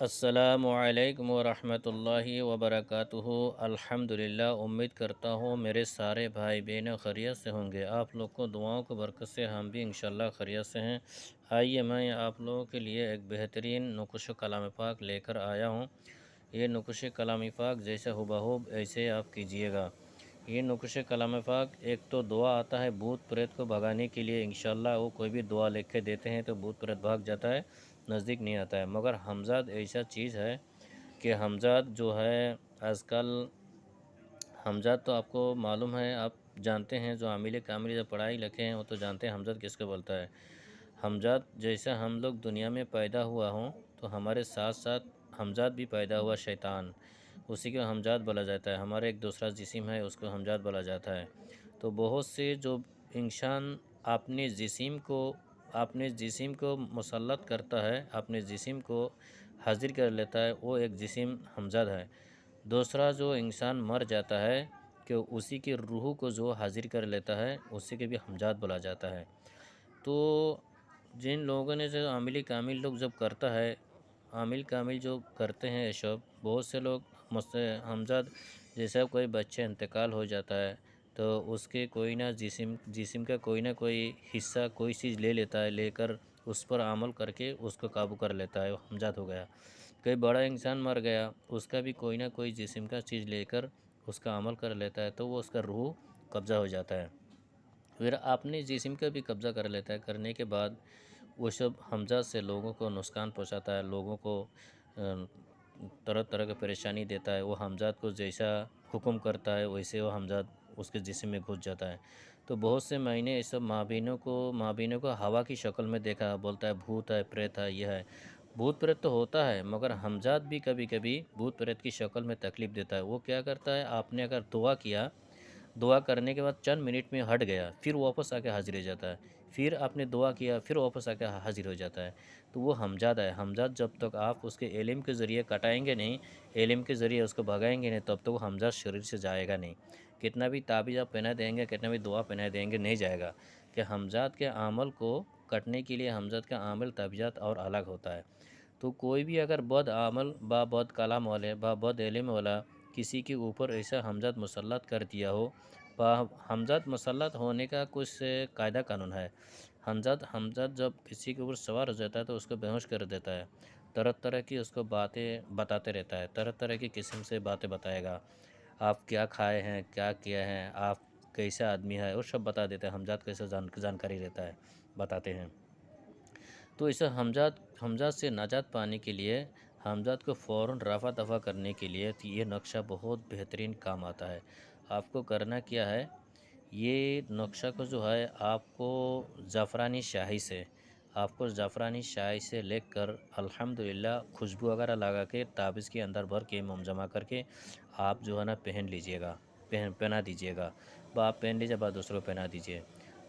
السلام علیکم ورحمۃ اللہ وبرکاتہ۔ الحمدللہ، امید کرتا ہوں میرے سارے بھائی بہن خیریت سے ہوں گے۔ آپ لوگ کو دعاؤں کو برکت سے ہم بھی انشاءاللہ خیریت سے ہیں۔ آئیے میں آپ لوگوں کے لیے ایک بہترین نقش کلام پاک لے کر آیا ہوں۔ یہ نقش کلام پاک جیسے ہو ایسے آپ کیجئے گا۔ یہ نقش کلام پاک ایک تو دعا آتا ہے بھوت پریت کو بھگانے کے لیے، انشاءاللہ وہ کوئی بھی دعا لکھ کے دیتے ہیں تو بھوت پریت بھاگ جاتا ہے، نزدیک نہیں آتا ہے۔ مگر حمزات ایسا چیز ہے کہ حمزات جو ہے آج کل حمزات تو آپ کو معلوم ہے، آپ جانتے ہیں، جو عامل کامل جو پڑھائی لکھے ہیں وہ تو جانتے ہیں حمزات کس کو بولتا ہے۔ حمزات جیسا ہم لوگ دنیا میں پیدا ہوا ہوں تو ہمارے ساتھ ساتھ حمزات بھی پیدا ہوا شیطان، اسی کو حمزات بولا جاتا ہے۔ ہمارا ایک دوسرا جسم ہے، اس کو حمزات بولا جاتا ہے۔ تو بہت سے جو انسان اپنے جسم کو مسلط کرتا ہے، اپنے جسم کو حاضر کر لیتا ہے، وہ ایک جسم حمزات ہے۔ دوسرا جو انسان مر جاتا ہے کہ اسی کی روح کو جو حاضر کر لیتا ہے، اسی کے بھی حمزات بولا جاتا ہے۔ تو جن لوگوں نے جو عامل کامل لوگ جب کرتا ہے، عامل کامل جو کرتے ہیں یہ سب، بہت سے لوگ حمزات جیسا کوئی بچے انتقال ہو جاتا ہے تو اس کے کوئی نہ جسم کا کوئی نہ کوئی حصہ کوئی چیز لے لیتا ہے، لے کر اس پر عمل کر کے اس کو قابو کر لیتا ہے، وہ حمزات ہو گیا۔ کوئی بڑا انسان مر گیا، اس کا بھی کوئی نہ کوئی جسم کا چیز لے کر اس کا عمل کر لیتا ہے تو وہ اس کا روح قبضہ ہو جاتا ہے، پھر اپنے جسم کا بھی قبضہ کر لیتا ہے۔ کرنے کے بعد وہ سب حمزات سے لوگوں کو نقصان پہنچاتا ہے، لوگوں کو طرح طرح کی پریشانی دیتا ہے۔ وہ حمزات کو جیسا حکم کرتا ہے ویسے وہ حمزات اس کے جسم میں گھس جاتا ہے۔ تو بہت سے میں نے یہ سب مابینوں کو ہوا کی شکل میں دیکھا، بولتا ہے بھوت ہے، پریت ہے، یہ ہے۔ بھوت پریت تو ہوتا ہے مگر حمزات بھی کبھی کبھی بھوت پریت کی شکل میں تکلیف دیتا ہے۔ وہ کیا کرتا ہے، آپ نے اگر دعا کیا، دعا کرنے کے بعد چند منٹ میں ہٹ گیا، پھر واپس آ کے حاضر ہو جاتا ہے، پھر آپ نے دعا کیا، پھر واپس آ کے حاضر ہو جاتا ہے، تو وہ حمزات ہے۔ حمزات جب تک آپ اس کے علم کے ذریعے کٹائیں گے نہیں، علم کے ذریعے اس کو بھگائیں گے نہیں، تب تک وہ حمزات شریر سے جائے گا نہیں۔ کتنا بھی تعبیذ آپ پہنا دیں گے، کتنا بھی دعا پہنا دیں گے، نہیں جائے گا، کہ حمزات کے عمل کو کٹنے کے لیے حمزات کا عمل تعبیذات اور الگ ہوتا ہے۔ تو کوئی بھی اگر بد عمل با بد کلام والے با بد علم والا کسی کے اوپر ایسا حمزات مسلط کر دیا ہو، حمزات مسلط ہونے کا کچھ قاعدہ قانون ہے۔ حمزات جب کسی کے اوپر سوار ہو جاتا ہے تو اس کو بے ہوش کر دیتا ہے، طرح طرح کی اس کو باتیں بتاتے رہتا ہے، طرح طرح کی قسم سے باتیں بتائے گا، آپ کیا کھائے ہیں، کیا کیا ہے، آپ کیسا آدمی ہے، وہ سب بتا دیتا ہے۔ حمزات کیسے جانکاری رہتا ہے، بتاتے ہیں۔ تو اسے حمزات سے نجات پانے کے لیے، حمزات کو فوراً رفع دفع کرنے کے لیے یہ نقشہ بہت بہترین کام آتا ہے۔ آپ کو کرنا کیا ہے، یہ نقشہ کو جو ہے آپ کو زعفرانی شاہی سے لے کر الحمدللہ خوشبو وغیرہ لگا کے تعویذ کے اندر بھر کے جمع کر کے آپ جو ہے نا پہنا دیجیے گا۔ آپ پہن لیجیے، بعد دوسروں کو پہنا دیجیے۔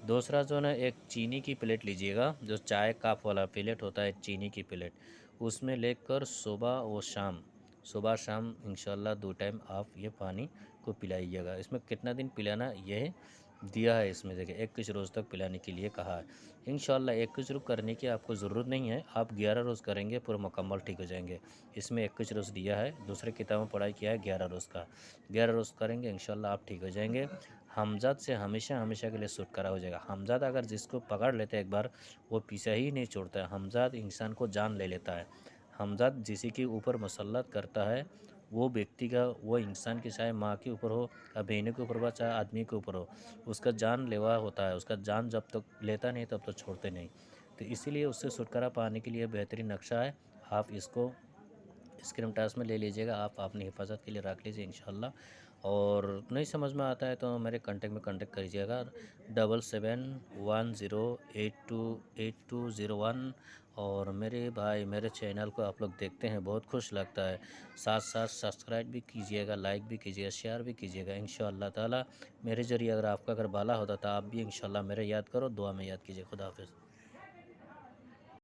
دوسرا جو ہے نا، ایک چینی کی پلیٹ لیجیے گا، جو چائے کپ والا پلیٹ ہوتا ہے، چینی کی پلیٹ، اس میں لے کر صبح شام انشاءاللہ 2 ٹائم آپ یہ پانی کو پلائیے گا۔ اس میں کتنا دن پلانا یہ دیا ہے، اس میں دیکھیں 21 روز تک پلانے کے لیے کہا ہے۔ انشاءاللہ 21 روز کرنے کی آپ کو ضرورت نہیں ہے، آپ 11 روز کریں گے پورا مکمل ٹھیک ہو جائیں گے۔ اس میں 21 روز دیا ہے، دوسرے کتابوں پڑھائی کیا ہے 11 روز کا، 11 روز کریں گے انشاءاللہ آپ ٹھیک ہو جائیں گے۔ حمزات سے ہمیشہ کے لیے چھٹکارا ہو جائے گا۔ حمزات اگر جس کو پکڑ لیتے ایک بار، وہ پیچھے ہی نہیں چھوڑتا ہے۔ حمزات انسان کو جان لے لیتا ہے۔ حمزات جسی کے اوپر مسلط کرتا ہے، وہ ویکتی کا، وہ انسان کی، چاہے ماں کے اوپر ہو، یا بہنوں کے اوپر ہو، چاہے آدمی کے اوپر ہو، اس کا جان لیوا ہوتا ہے۔ اس کا جان جب تک لیتا نہیں تب تک چھوڑتے نہیں۔ تو اسی لیے اس سے چھٹکارا پانے کے لیے بہترین نقشہ ہے۔ آپ اس کو اسکرین ٹاچ میں لے لیجیے گا، آپ اپنی حفاظت کے لیے رکھ لیجیے انشاءاللہ۔ اور نہیں سمجھ میں آتا ہے تو میرے کانٹیکٹ کریجیے گا 7710828201۔ اور میرے بھائی میرے چینل کو آپ لوگ دیکھتے ہیں، بہت خوش لگتا ہے، ساتھ سبسکرائب بھی کیجیے گا، لائک بھی کیجیے گا، شیئر بھی کیجیے گا انشاءاللہ تعالی۔ میرے ذریعے اگر آپ کا بھلا ہوتا تو آپ بھی انشاءاللہ میرے یاد کرو، دعا میں یاد کیجیے۔ خدا حافظ۔